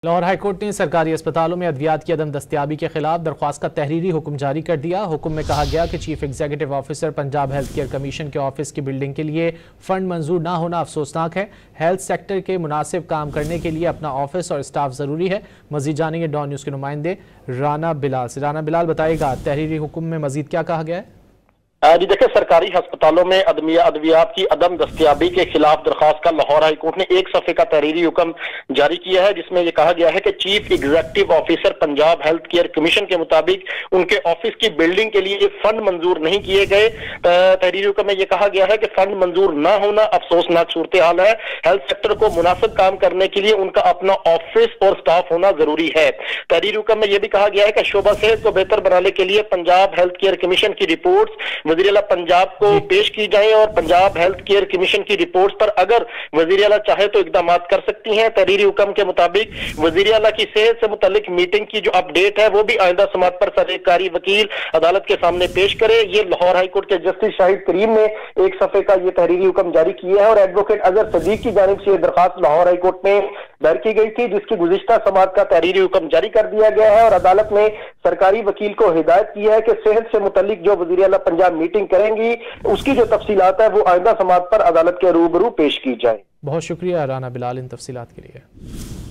Lahore high court ने सरकारी अस्पतालों में अद्वियात की अदम दस्तियाबी के खिलाफ दरख्वास्त का तहरीरी हुक्म जारी कर दिया। हुक्म में कहा गया कि chief executive officer Punjab health care commission के ऑफिस की बिल्डिंग के लिए फंड मंजूर ना होना अफसोसनाक है। हेल्थ सेक्टर के मुनासिब काम करने के लिए अपना ऑफिस और स्टाफ जरूरी है। मजीद जानेंगे डॉन न्यूज़ के नुमाइंदे राना बिलाल से। राना बिलाल, बताएगा तहरीरी हुक्म में मजीद क्या कहा गया है? जी देखिए, सरकारी अस्पतालों में अद्वियात की अदम दस्तियाबी के खिलाफ दरखास्त का लाहौर हाईकोर्ट ने एक सफ़े का तहरीरी हुक्म जारी किया है, जिसमें यह कहा गया है कि chief executive officer Punjab health care commission के मुताबिक उनके ऑफिस की बिल्डिंग के लिए फंड मंजूर नहीं किए गए। तहरीरी हुक्म में यह कहा गया है कि फंड मंजूर न होना अफसोसनाक सूरत हाल है। हेल्थ सेक्टर को मुनासिब काम करने के लिए उनका अपना ऑफिस और स्टाफ होना जरूरी है। तहरीरी हुक्म में यह भी कहा गया है कि शोबा सेहत को बेहतर बनाने के लिए पंजाब हेल्थ केयर कमीशन की रिपोर्ट वज़ीर आला पंजाब को पेश की जाए और पंजाब हेल्थ केयर कमीशन की रिपोर्ट पर अगर वज़ीर आला चाहे तो इकदाम कर सकती हैं। तहरीरी हुक्म के मुताबिक वज़ीर आला की सेहत से मुतालिक मीटिंग की जो अपडेट है वो भी आइंदा समात पर सरकारी वकील अदालत के सामने पेश करे। ये लाहौर हाईकोर्ट के जस्टिस शाहिद करीम ने एक सफ़े का ये तहरीरी हुक्म जारी किया है और एडवोकेट अजहर सदीक की जानिब से दरखास्त लाहौर हाईकोर्ट में दायर की गई थी, जिसकी गुज़िश्ता समात का तहरीरी हुक्म जारी कर दिया गया है और अदालत ने सरकारी वकील को हिदायत की है कि सेहत से मुतालिक जो वज़ीर आला पंजाब मीटिंग करेंगी उसकी जो तफसीलात है वो आइंदा समात पर अदालत के रूबरू पेश की जाए। बहुत शुक्रिया राना बिलाल इन तफसीलात के लिए।